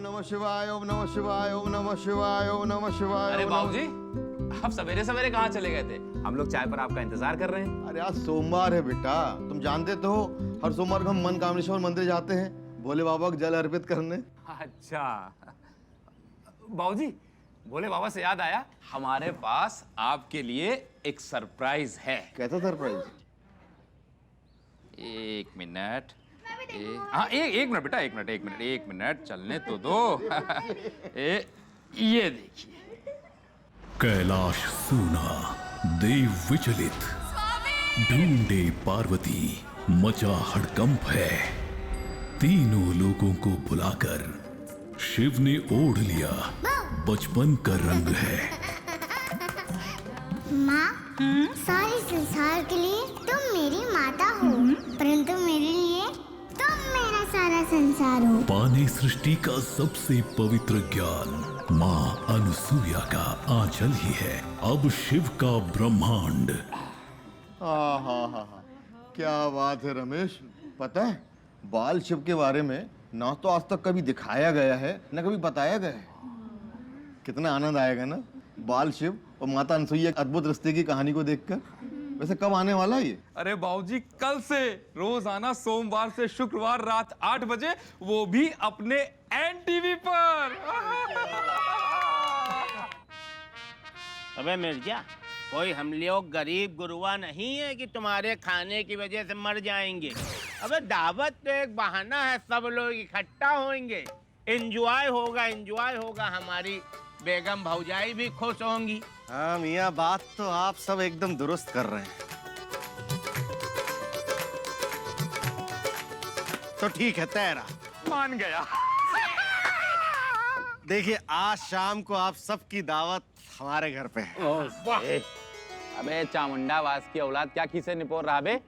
नमः शिवाय, ओम नमः शिवाय, ओम नमः शिवाय, ओम नमः शिवाय। अरे बाबूजी, आप सवेरे सवेरे कहाँ चले गए थे? हम लोग चाय पर आपका इंतजार कर रहे हैं। अरे आज सोमवार है बेटा, तुम जानते तो हो हर सोमवार को हम मनकामनेश्वर मंदिर जाते हैं भोले बाबा को जल अर्पित करने। अच्छा बाबूजी, भोले बाबा से याद आया, हमारे पास आपके लिए एक सरप्राइज है। कैसा सरप्राइज? एक मिनट, हाँ एक मिनट बेटा, एक मिनट चलने तो दो। ये देखिए। कैलाश सूना, देव विचलित, ढूंढे पार्वती, मचा हड़कंप है। तीनों लोगों को बुलाकर शिव ने ओढ़ लिया बचपन का रंग है। माँ, सारे संसार के लिए तुम मेरी माता हो, परंतु मेरे लिए तुम मेरा सारा संसार हो। पाने सृष्टि का सबसे पवित्र ज्ञान माँ अनुसूया का आंचल ही है अब शिव का ब्रह्मांड। हा, क्या बात है रमेश। पता है बाल शिव के बारे में ना तो आज तक कभी दिखाया गया है ना कभी बताया गया है। कितना आनंद आएगा ना बाल शिव और माता अनसुईया के अद्भुत रिश्ते की कहानी को देखकर। वैसे कब आने वाला है ये? अरे बाबूजी, कल से रोजाना सोमवार से शुक्रवार रात 8 बजे, वो भी अपने एनटीवी पर। अबे मिर्जा, कोई हम लोग गरीब गुरुआ नहीं है कि तुम्हारे खाने की वजह से मर जाएंगे। अबे दावत तो एक बहाना है, सब लोग इकट्ठा होंगे, एंजॉय होगा, हमारी बेगम भौजाई भी खुश होंगी। हाँ मियाँ, बात तो आप सब एकदम दुरुस्त कर रहे हैं। तो ठीक है, तेरा मान गया। देखिए आज शाम को आप सबकी दावत हमारे घर पे है। अबे चामुंडा वास की औलाद, क्या खीसे निपोर रहा बे?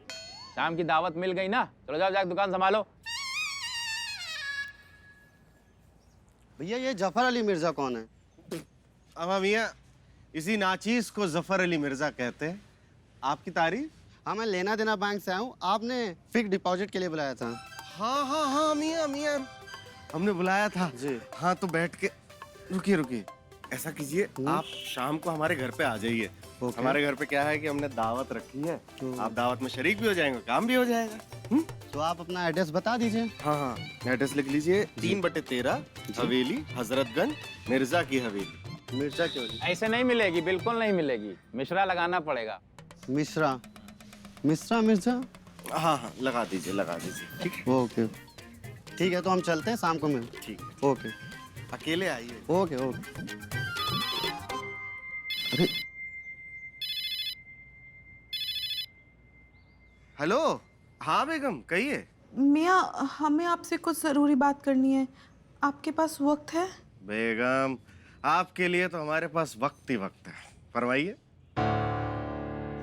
शाम की दावत मिल गई ना, चलो जाओ जाके दुकान संभालो। भैया ये जफर अली मिर्जा कौन है? अब मियाँ इसी नाचीज को जफर अली मिर्जा कहते हैं। आपकी तारीफ? हाँ मैं लेना देना बैंक से आया हूँ, आपने फिक्स डिपॉजिट के लिए बुलाया था। हाँ मियाँ हमने बुलाया था जी। हाँ तो बैठ के रुकिए ऐसा कीजिए, आप शाम को हमारे घर पे आ जाइए। हमारे घर पे क्या है कि हमने दावत रखी है, आप दावत में शरीक भी हो जाएंगे, काम भी हो जाएगा। तो आप अपना एड्रेस बता दीजिए। हाँ एड्रेस लिख लीजिए, 3/13 हवेली, हजरतगंज, मिर्जा की हवेली। मिर्जा क्यों? ऐसे नहीं मिलेगी, बिल्कुल नहीं मिलेगी, मिश्रा लगाना पड़ेगा। मिश्रा मिर्जा? हाँ लगा दीजिए ठीक है। ओके ठीक है, तो हम चलते हैं, शाम को मिलते हैं। ठीक है, ओके अकेले आइए। ओके। अरे हेलो, हाँ बेगम कहिए। मियाँ, हमें आपसे कुछ जरूरी बात करनी है, आपके पास वक्त है? बेगम आपके लिए तो हमारे पास वक्त ही वक्त है, फरमाइए।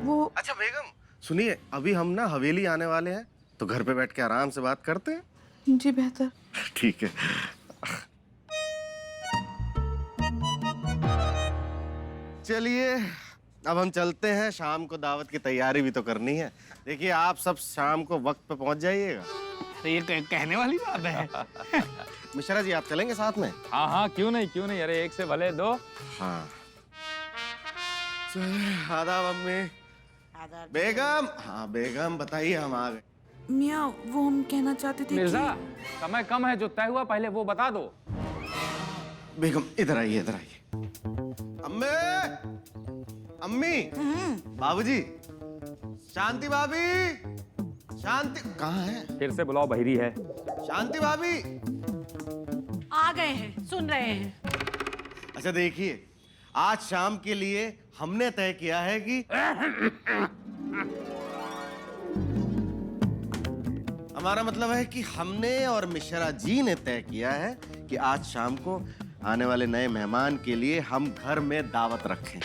वो अच्छा बेगम सुनिए, अभी हम ना हवेली आने वाले हैं, तो घर पे बैठ के आराम से बात करते हैं। जी बेहतर। ठीक है। चलिए अब हम चलते हैं, शाम को दावत की तैयारी भी तो करनी है। देखिए आप सब शाम को वक्त पे पहुंच जाइएगा। ये कहने वाली बात है। मिश्रा जी आप चलेंगे साथ में? हाँ क्यों नहीं, अरे एक से भले दो। हाँ आदाब अम्मी। बेगम, हाँ बेगम बताइए, हम आ गए। मियाँ, वो हम कहना चाहते थे मिर्जा, समय कम है, जो तय हुआ पहले वो बता दो। बेगम इधर आइए। अम्मी बाबूजी, शांति भाभी, शांति कहाँ है? फिर से बुलाओ, बहिरी है। शांति भाभी आ गए हैं, सुन रहे हैं। अच्छा देखिए, आज शाम के लिए हमने तय किया है कि हमारा मतलब है कि हमने और मिश्रा जी ने तय किया है कि आज शाम को आने वाले नए मेहमान के लिए हम घर में दावत रखें,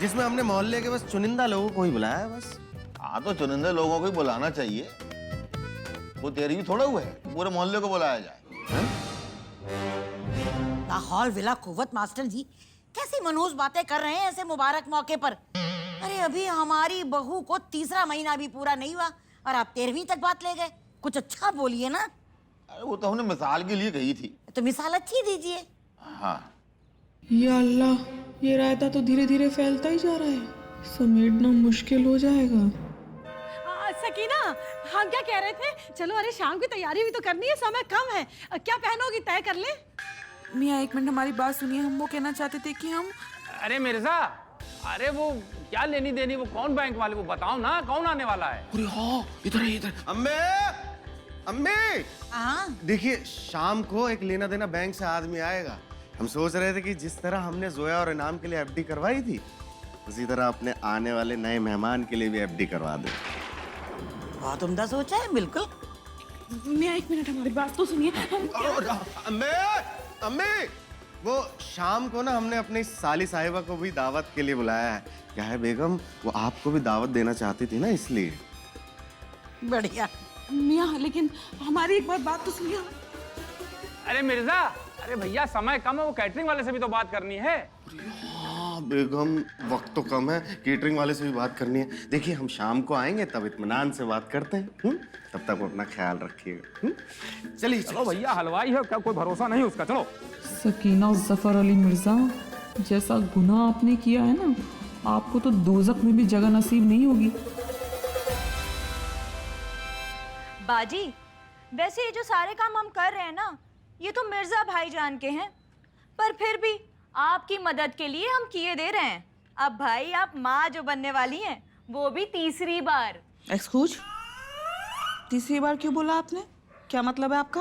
जिसमें हमने मोहल्ले के बस चुनिंदा लोगों को ही बुलाया है बस। हाँ तो चुनिंदा लोगों को ही बुलाना चाहिए, वो तेरी भी थोड़ा हुआ है पूरे मोहल्ले को बुलाया जाए। लाहौल विला कुव्वत मास्टर जी, कैसी मनहूस बातें कर रहे हैं ऐसे मुबारक मौके पर। अरे अभी हमारी बहू को 3रा महीना भी पूरा नहीं हुआ और आप 13वीं तक बात ले गए। कुछ अच्छा बोलिए ना। अरे वो तो हमने मिसाल के लिए कही थी। तो मिसाल अच्छी दीजिए। हाँ या अल्लाह, ये रायता तो धीरे धीरे फैलता ही जा रहा है, समेटना मुश्किल हो जाएगा। सकीना, हम क्या कह रहे थे, चलो अरे शाम की तैयारी भी तो करनी है, समय कम है, क्या पहनोगी तय कर ले। मियाँ एक मिनट हमारी बात सुनिए, हम वो कहना चाहते थे कि हम अरे मिर्जा, अरे वो क्या लेनी देनी, वो कौन बैंक वाले, वो बताओ ना कौन आने वाला है। अरे हाँ, इधर है इधर। अम्मे, अम्मे, हाँ देखिए शाम को एक लेना देना बैंक से आदमी आएगा। हम सोच रहे थे कि जिस तरह हमने जोया और इनाम के लिए एफडी करवाई थी, उसी तरह अपने आने वाले नए मेहमान के लिए भी एफडी करवा दे। बहुत उम्दा सोचा है, बिल्कुल। मियाँ एक मिनट हमारी बात तो सुनिए। अम्मे, अम्मे, वो शाम को ना हमने अपनी साली साहिबा को भी दावत के लिए बुलाया है। क्या है बेगम, वो आपको भी दावत देना चाहती थी ना, इसलिए। बढ़िया। मियाँ लेकिन हमारी एक बात तो सुनिए। अरे मिर्जा, अरे भैया समय कम है, वो कैटरिंग वाले से भी तो बात करनी है। हाँ बेगम, वक्त तो कम है, केटरिंग वाले से भी बात करनी है। देखिए हम शाम को आएंगे तब इत्मीनान से बात करते हैं। तब तक वो अपना ख्याल रखिएगा। चलिए चलो भैया, हलवाई है क्या, कोई भरोसा नहीं उसका। चलो। सकीना जफर अली मिर्जा, जैसा गुनाह आपने किया है ना, आपको तो दोज़ख में भी जगह नसीब नहीं होगी। बाजी, वैसे ये जो सारे काम हम कर रहे हैं ना, ये तो मिर्जा भाईजान के हैं, पर फिर भी आपकी मदद के लिए हम किए दे रहे हैं। अब भाई आप माँ जो बनने वाली हैं, वो भी तीसरी बार। एक्सक्यूज, तीसरी बार क्यों बोला आपने? क्या मतलब है आपका?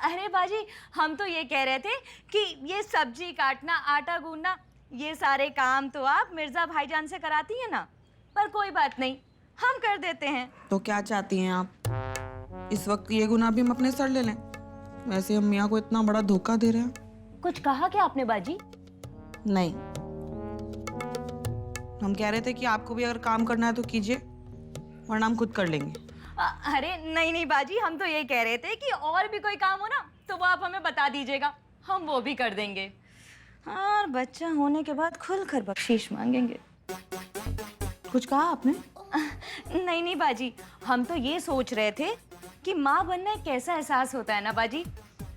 अरे बाजी, हम तो ये कह रहे थे कि ये सब्जी काटना, आटा गूंदना, ये सारे काम तो आप मिर्जा भाईजान से कराती हैं ना, पर कोई बात नहीं, हम कर देते हैं। तो क्या चाहती हैं आप? इस वक्त ये गुनाह भी हम अपने सर ले लें? वैसे हम मियाँ को इतना बड़ा धोखा दे रहे हैं। कुछ कहा क्या आपने बाजी? नहीं, हम कह रहे थे कि आपको भी अगर काम करना है तो कीजिए, वरना हम खुद कर लेंगे। अरे नहीं नहीं बाजी, हम तो ये कह रहे थे कि और भी कोई काम हो ना, तो वो आप हमें बता दीजिएगा, हम वो भी कर देंगे। हाँ, और बच्चा होने के बाद खुलकर बख्शीश मांगेंगे। कुछ कहा आपने? नहीं नहीं बाजी, हम तो ये सोच रहे थे कि माँ बनना एक कैसा एहसास होता है ना बाजी।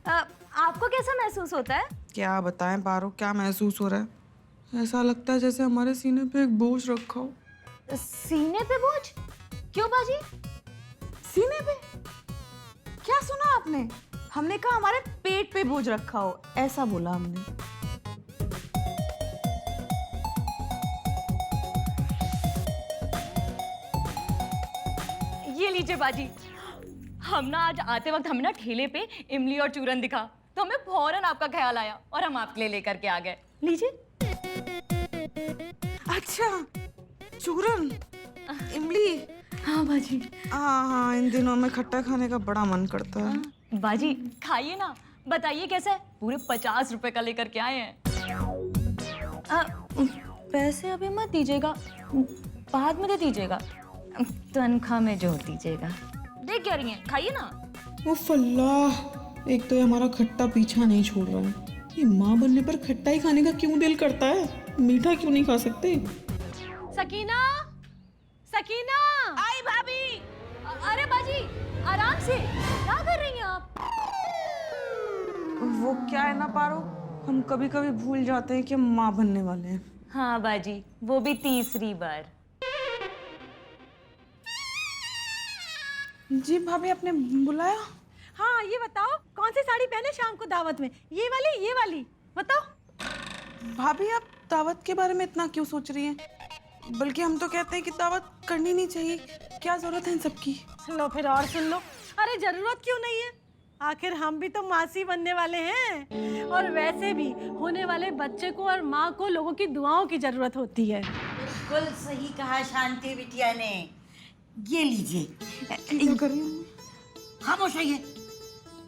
आपको कैसा महसूस होता है? क्या बताएं पारो, क्या महसूस हो रहा है? ऐसा लगता है जैसे हमारे सीने पे एक बोझ रखा हो। सीने पे बोझ? क्यों बाजी? सीने पे? क्या सुना आपने? हमने कहा हमारे पेट पे बोझ रखा हो, ऐसा बोला हमने। ये लीजिए बाजी, हम ना आज आते वक्त हमें ना ठेले पे इमली और चूरन दिखा, तो हमें फौरन आपका ख्याल आया और हम आपके लिए लेकर के आ गए। लीजिए। अच्छा, चूरन, इमली। हाँ बाजी। हाँ, इन दिनों में खट्टा खाने का बड़ा मन करता है। बाजी खाइए ना, बताइए कैसा है। पूरे 50 रुपए का लेकर के आए हैं। पैसे अभी मत दीजिएगा, बाद में दे दीजिएगा, तनख्वाह में जोड़ दीजिएगा। देख क्या रही हैं, खाइए ना। उफ़ अल्लाह, एक तो ये हमारा खट्टा पीछा नहीं छोड़ रहा है। ये माँ बनने पर खट्टा ही खाने का क्यों दिल करता है? मीठा क्यों नहीं खा सकते? सकीना, सकीना। आई भाभी। अरे बाजी, आराम से, क्या कर रही हैं आप? वो क्या है ना पारो, हम कभी कभी भूल जाते हैं कि हम माँ बनने वाले हैं। हाँ बाजी, वो भी तीसरी बार। जी भाभी, आपने बुलाया? हाँ, ये बताओ कौन सी साड़ी पहने शाम को दावत में? ये वाली बताओ। भाभी, आप दावत के बारे में इतना क्यों सोच रही हैं? बल्कि हम तो कहते हैं कि दावत करनी नहीं चाहिए। क्या जरूरत है इन सबकी? लो फिर और सुन लो। अरे जरूरत क्यों नहीं है, आखिर हम भी तो मासी बनने वाले हैं, और वैसे भी होने वाले बच्चे को और माँ को लोगों की दुआओं की जरूरत होती है। बिल्कुल सही कहा शांति बिटिया ने। ये लीजिए। क्या कर रही हूँ? खामोश रहिए।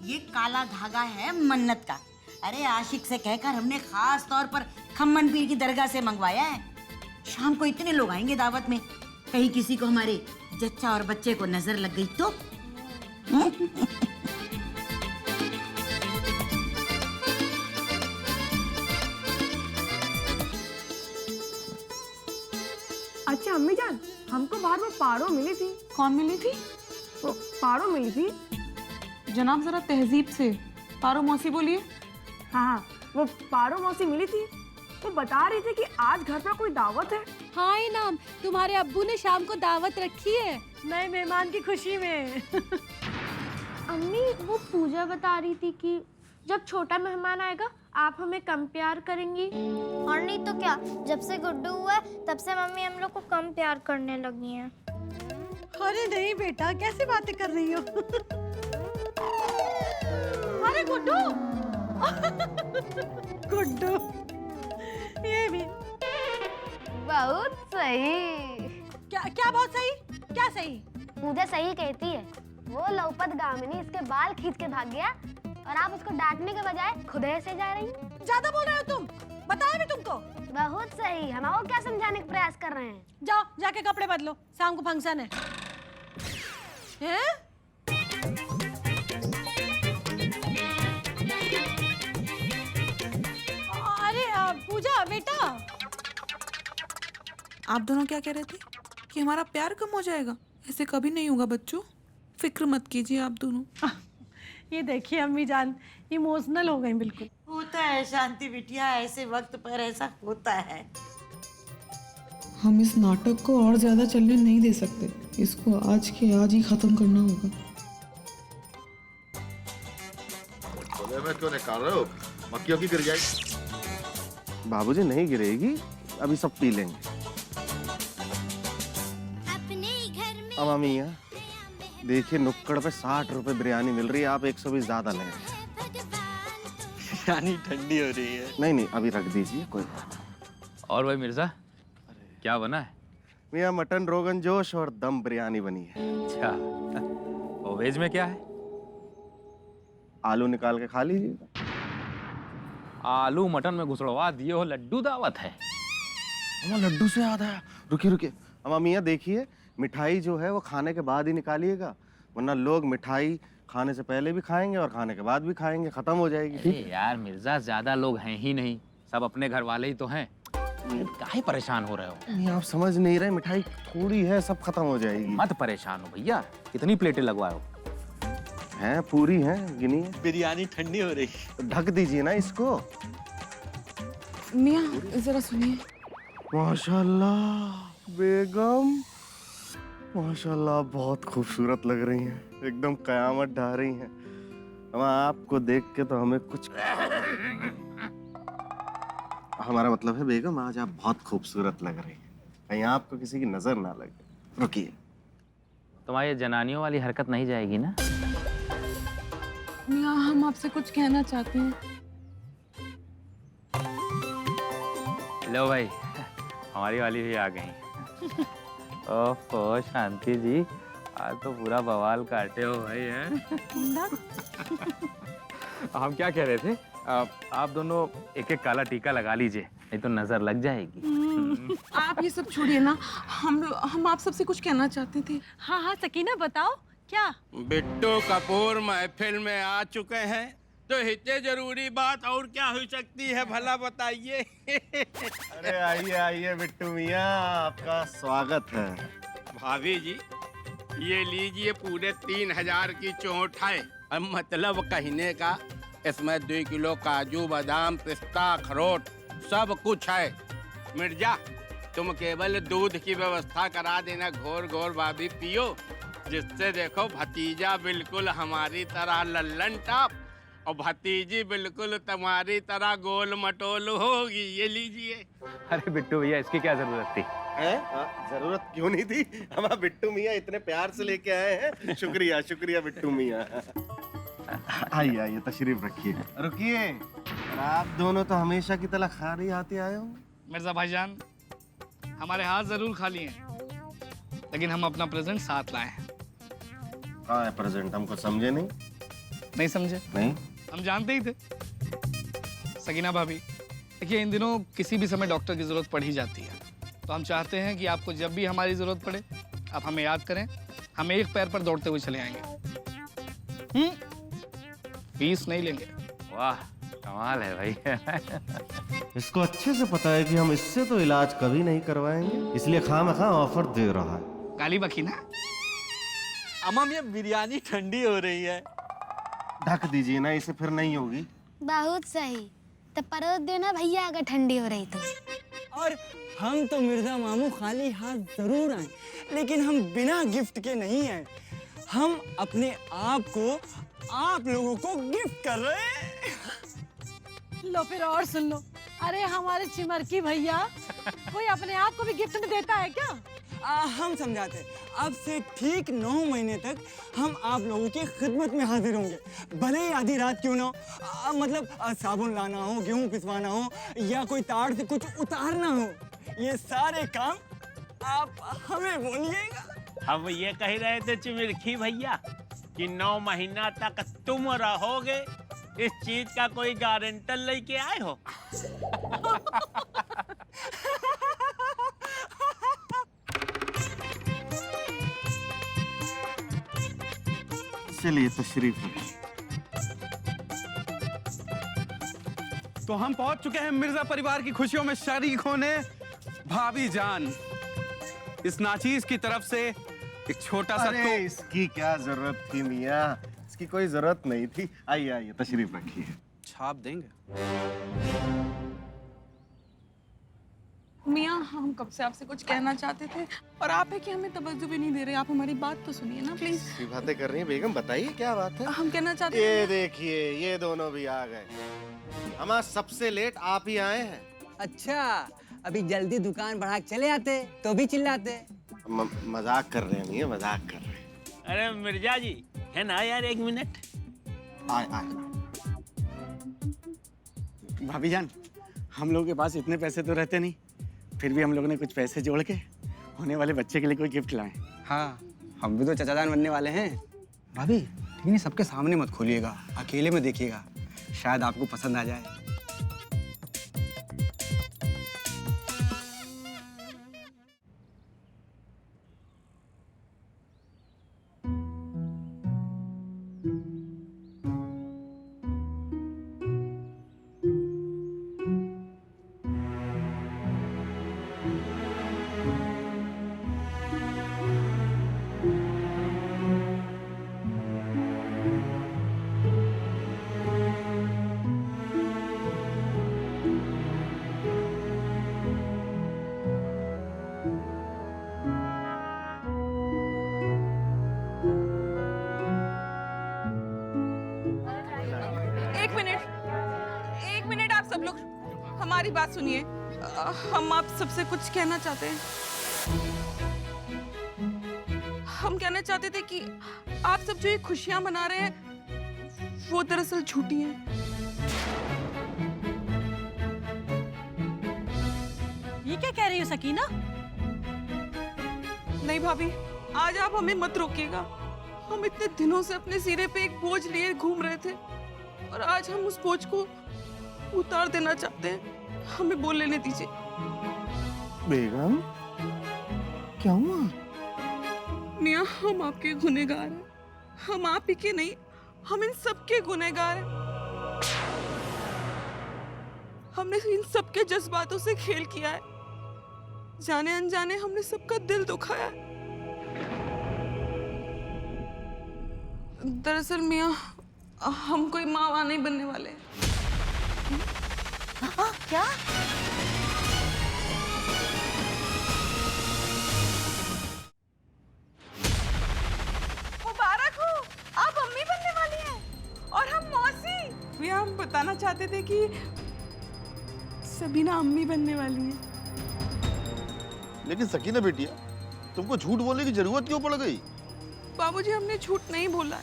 ये काला धागा है मन्नत का। अरे आशिक से कहकर हमने खास तौर पर खम्मन पीर की दरगाह से मंगवाया है। शाम को इतने लोग आएंगे दावत में, कहीं किसी को हमारे जच्चा और बच्चे को नजर लग गई तो? अच्छा अम्मी जान, हमको बाहर वो पारो मिली थी। कौन मिली थी? वो पारो मिली थी। जनाब जरा तहजीब से। पारो मौसी बोलिए। हाँ हाँ, वो पारो मौसी मिली थी, वो बता रही थी कि आज घर पर कोई दावत है। हाँ इनाम, तुम्हारे अब्बू ने शाम को दावत रखी है नए मेहमान की खुशी में। अम्मी, वो पूजा बता रही थी कि जब छोटा मेहमान आएगा आप हमें कम प्यार करेंगी। और नहीं तो क्या, जब से गुड्डू हुआ है तब से मम्मी हम लोग को कम प्यार करने लगी हैं। अरे नहीं बेटा, कैसी बातें कर रही हो? अरे गुड्डू गुड्डू, ये भी बहुत सही। क्या क्या बहुत सही? क्या सही? पूजा सही कहती है। वो लौपत गामिनी इसके बाल खींच के भाग गया और आप उसको डांटने के बजाय खुद से जा रही। ज्यादा बोल रहे हो तुम, बताया भी तुमको। बहुत सही, हम आपको क्या समझाने का प्रयास कर रहे हैं। जाओ जाके कपड़े बदलो, शाम को फंक्शन है। हैं? अरे पूजा बेटा, आप दोनों क्या कह रहे थे कि हमारा प्यार कम हो जाएगा? ऐसे कभी नहीं होगा बच्चों, फिक्र मत कीजिए आप दोनों। ये देखिए अम्मी जान इमोशनल हो गई बिल्कुल। होता है शांति बिटिया, ऐसे वक्त पर ऐसा होता है। हम इस नाटक को और ज्यादा चलने नहीं दे सकते, इसको आज के आज ही खत्म करना होगा। में क्यों निकाल रहे हो? मक्खियों की गिर जाएगी। बाबूजी नहीं गिरेगी, अभी सब पी लेंगे। अब अमिया देखिए, नुक्कड़ पे 60 रुपए बिरयानी मिल रही है, आप 120 ज्यादा लें। बिरयानी ठंडी हो रही है। नहीं अभी रख दीजिए, कोई बात नहीं। और भाई मिर्जा, क्या बना है? मियाँ मटन रोगन जोश और दम बिरयानी बनी है। अच्छा, और वेज में क्या है? आलू निकाल के खा लीजिए। आलू मटन में घुसड़वा दिए हो, लड्डू दावत है। लड्डू से याद आया, रुकिए। अम्मा मियाँ देखिए, मिठाई जो है वो खाने के बाद ही निकालिएगा, वरना लोग मिठाई खाने से पहले भी खाएंगे और खाने के बाद भी खाएंगे, खत्म हो जाएगी। अरे यार मिर्जा, ज्यादा लोग हैं ही नहीं, सब अपने घर वाले ही तो हैं। काहे परेशान हो रहे हो? नहीं आप समझ नहीं रहे, मिठाई थोड़ी है, सब खत्म हो जाएगी। मत परेशान हो भैया, कितनी प्लेटें लगवाओ? हैं पूरी हैं, गिनी है। बिरयानी ठंडी हो रही है। ढक दीजिए ना इसको। मियाँ जरा सुनिए। माशाल्लाह बेगम, माशाल्लाह बहुत खूबसूरत लग रही हैं, एकदम कयामत ढा रही हैं। हम आपको देख के तो हमें कुछ, हमारा मतलब है बेगम, आज आप बहुत खूबसूरत लग रही हैं, कहीं आपको किसी की नजर ना लगे। रुकिए। तुम्हारी ये जनानियों वाली हरकत नहीं जाएगी ना? मियाँ हम आपसे कुछ कहना चाहते हैं। लो भाई, हमारी वाली भी आ गई। ओह शांति जी, आज तो पूरा बवाल काटे हो भाई हैं। हम क्या कह रहे थे, आप दोनों एक काला टीका लगा लीजिए, नहीं तो नजर लग जाएगी। आप ये सब छोड़िए ना, हम आप सबसे कुछ कहना चाहते थे। हाँ हाँ सकीना बताओ क्या? बिट्टू कपूर महफिल में आ चुके हैं, तो इतने जरूरी बात और क्या हो सकती है भला बताइए। अरे आइए बिट्टू मियाँ, आपका स्वागत है। भाभी जी, ये लीजिए पूरे 3000 की चोट है। अब मतलब कहने का, इसमें 2 किलो काजू बादाम पिस्ता अखरोट सब कुछ है। मिर्जा, तुम केवल दूध की व्यवस्था करा देना, घोर घोर भाभी पियो, जिससे देखो भतीजा बिल्कुल हमारी तरह लल्लन टाप और भतीजी बिल्कुल तुम्हारी तरह गोल मटोल होगी। ये लीजिए। अरे बिट्टू भैया, इसकी क्या जरूरत थी? जरूरत क्यों नहीं थी, हम बिट्टू मियाँ इतने प्यार से लेके आए हैं। शुक्रिया बिट्टू मियाँ। आइए तशरीफ रखिए। रुकिए, आप दोनों तो हमेशा की तरह खाली आते आए हो। मिर्जा भाईजान, हमारे हाथ जरूर खाली हैं, लेकिन हम अपना प्रेजेंट साथ लाए हैं। कहाँ है प्रेजेंट, हमको समझे नहीं? नहीं समझे? नहीं, हम जानते ही थे। सकीना भाभी, देखिए इन दिनों किसी भी समय डॉक्टर की जरूरत पड़ ही जाती है, तो हम चाहते हैं कि आपको जब भी हमारी जरूरत पड़े आप हमें याद करें, हम एक पैर पर दौड़ते हुए चले आएंगे। फीस नहीं लेंगे। वाह कमाल है भाई। इसको अच्छे से पता है कि हम इससे तो इलाज कभी नहीं करवाएंगे, इसलिए खामखा ऑफर दे रहा है। काली बकी ना। अम्मा, ये बिरयानी ठंडी हो रही है। ढक दीजिए ना, इसे फिर नहीं होगी। बहुत सही। तो परोस देना भैया अगर ठंडी हो रही तो। और हम तो मिर्जा मामू खाली हाथ जरूर आए, लेकिन हम बिना गिफ्ट के नहीं आए। हम अपने आप को आप लोगों को गिफ्ट कर रहे हैं। लो फिर और सुन लो। अरे हमारे चिमरकी भैया कोई अपने आप को भी गिफ्ट में देता है क्या? हम समझाते हैं। अब से ठीक 9 महीने तक हम आप लोगों की खिदमत में हाजिर होंगे, भले ही आधी रात क्यों ना हो। मतलब साबुन लाना हो, गेहूं पिसवाना हो, या कोई तार से कुछ उतारना हो, ये सारे काम आप हमें बोलिएगा। हम ये कह रहे थे चिमरखी भैया कि 9 महीना तक तुम रहोगे, इस चीज का कोई गारंटर लेके आए हो? चलिए तशरीफ रखिए। तो हम पहुंच चुके हैं मिर्जा परिवार की खुशियों में शरीक होने। भाभी जान, इस नाचीज की तरफ से एक छोटा सा अरे इसकी क्या जरूरत थी मियाँ, इसकी कोई जरूरत नहीं थी। आइए आइए तशरीफ रखिए। छाप देंगे। मियाँ, हम कब से आपसे कुछ कहना चाहते थे और आप है कि हमें तवज्जो भी नहीं दे रहे। आप हमारी बात तो सुनिए ना प्लीज। ये बातें कर रही हैं बेगम, बताइए क्या बात है। हम कहना चाहते ये हैं। देखिए ये दोनों भी आ गए। हमारा सबसे लेट आप ही आए हैं। अच्छा, अभी जल्दी दुकान बढ़ा के चले आते तो भी चिल्लाते। मजाक कर रहे हैं मियाँ, मजाक कर रहे हैं। अरे मिर्जा जी है ना यार, 1 मिनट। आए आए। भाभी जान, हम लोगों के पास इतने पैसे तो रहते नहीं, फिर भी हम लोगों ने कुछ पैसे जोड़ के होने वाले बच्चे के लिए कोई गिफ्ट लाए। हाँ, हम भी तो चाचाजान बनने वाले हैं। भाभी, लेकिन सबके सामने मत खोलिएगा, अकेले में देखिएगा, शायद आपको पसंद आ जाए। एक मिनट आप सब लोग हमारी बात सुनिए। हम आप सबसे कुछ कहना चाहते हैं। हम कहना चाहते थे कि आप सब जो ये खुशियां मना रहे हैं वो दरअसल झूठी हैं। ये क्या कह रही हो सकीना? नहीं भाभी, आज आप हमें मत रोकिएगा। हम इतने दिनों से अपने सिरे पे एक बोझ लिए घूम रहे थे और आज हम उस बोझ को उतार देना चाहते हैं। हमें बोल लेने दीजिए। बेगम क्या हुआ? मियाँ, हम आपके गुनहगार हैं। हम आप ही के नहीं, हम इन सबके गुनहगार हैं। हमने इन सबके जज्बातों से खेल किया है। जाने अनजाने हमने सबका दिल दुखाया है। दरअसल मियाँ, हम कोई माँ नहीं बनने वाले। क्या? मुबारक हो, आप अम्मी बनने वाली हैं और हम मौसी। मियाँ, हम बताना चाहते थे कि सबीना अम्मी बनने वाली है। लेकिन सकीना बेटिया, तुमको झूठ बोलने की जरूरत क्यों पड़ गई? बाबूजी, हमने झूठ नहीं बोला है।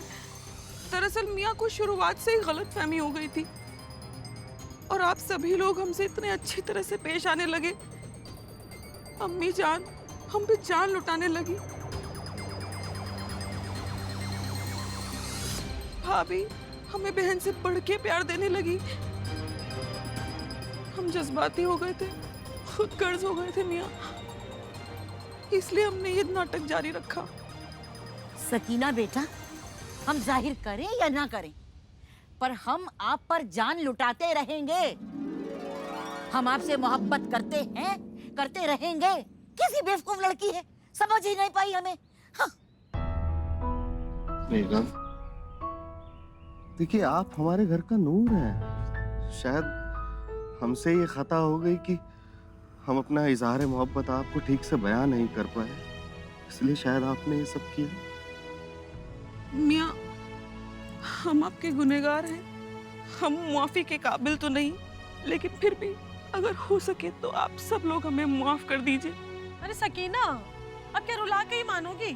दरअसल मियाँ को शुरुआत से ही गलतफहमी हो गई थी और आप सभी लोग हमसे इतने अच्छी तरह से पेश आने लगे, अम्मी जान हम पे जान लुटाने लगी। भाभी हमें बहन से बढ़ के प्यार देने लगी। हम जज्बाती हो गए थे, खुद कर्ज हो गए थे मियाँ, इसलिए हमने ये नाटक जारी रखा। सकीना बेटा, हम जाहिर करें या ना करें, पर हम आप पर जान लुटाते रहेंगे। हम आपसे मोहब्बत करते हैं, करते रहेंगे। कैसी बेवकूफ लड़की है, समझ ही नहीं पाई हमें। हाँ। बेगम, देखिए, आप हमारे घर का नूर हैं। शायद हमसे ये खता हो गई कि हम अपना इजहार मोहब्बत आपको ठीक से बयान नहीं कर पाए, इसलिए शायद आपने ये सब किया। मियाँ, हम आपके गुनहगार हैं। हम माफी के काबिल तो नहीं, लेकिन फिर भी अगर हो सके तो आप सब लोग हमें माफ कर दीजिए। अरे सकीना, अब क्या रुला के ही मानोगी?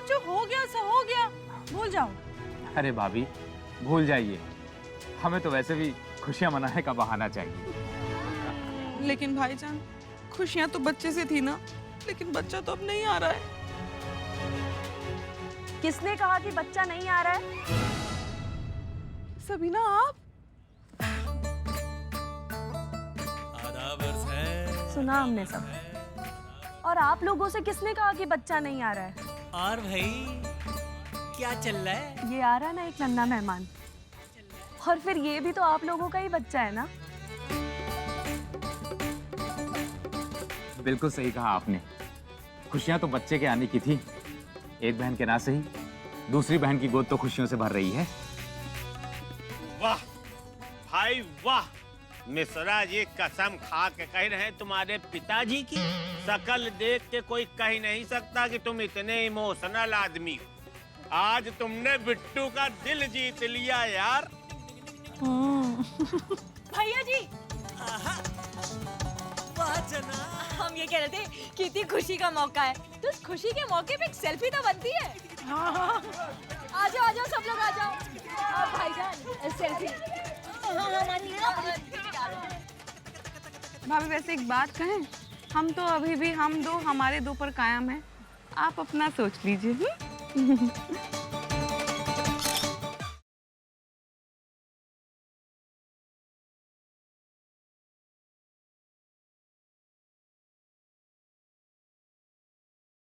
जो हो गया सो हो गया, भूल जाओ। अरे भाभी, भूल जाइए। हमें तो वैसे भी खुशियां मनाने का बहाना चाहिए। लेकिन भाईजान, खुशियां तो बच्चे से थी ना, लेकिन बच्चा तो अब नहीं आ रहा है। किसने कहा कि बच्चा नहीं आ रहा है? सबीना, आप? सुना हमने सब। और आप लोगों से किसने कहा कि बच्चा नहीं आ रहा है? और भाई क्या चल रहा है? ये आ रहा ना एक नन्हा मेहमान, और फिर ये भी तो आप लोगों का ही बच्चा है ना। बिल्कुल सही कहा आपने। खुशियां तो बच्चे के आने की थी। एक बहन के ना सही, दूसरी बहन की गोद तो खुशियों से भर रही है। वाह भाई वाह, मिश्रा जी कसम खा के कह रहे हैं तुम्हारे पिताजी की शकल देख के कोई कह नहीं सकता कि तुम इतने इमोशनल आदमी हो। आज तुमने बिट्टू का दिल जीत लिया यार। भैया जी, हम ये कह रहे थे कि इतनी खुशी का मौका है, तो उस खुशी के मौके पे एक सेल्फी तो बनती है। आ जाओ सब लोग आ जाओ। भाईजान सेल्फी। भाभी, वैसे एक बात कहें, हम तो अभी भी हम दो हमारे दो पर कायम हैं। आप अपना सोच लीजिए।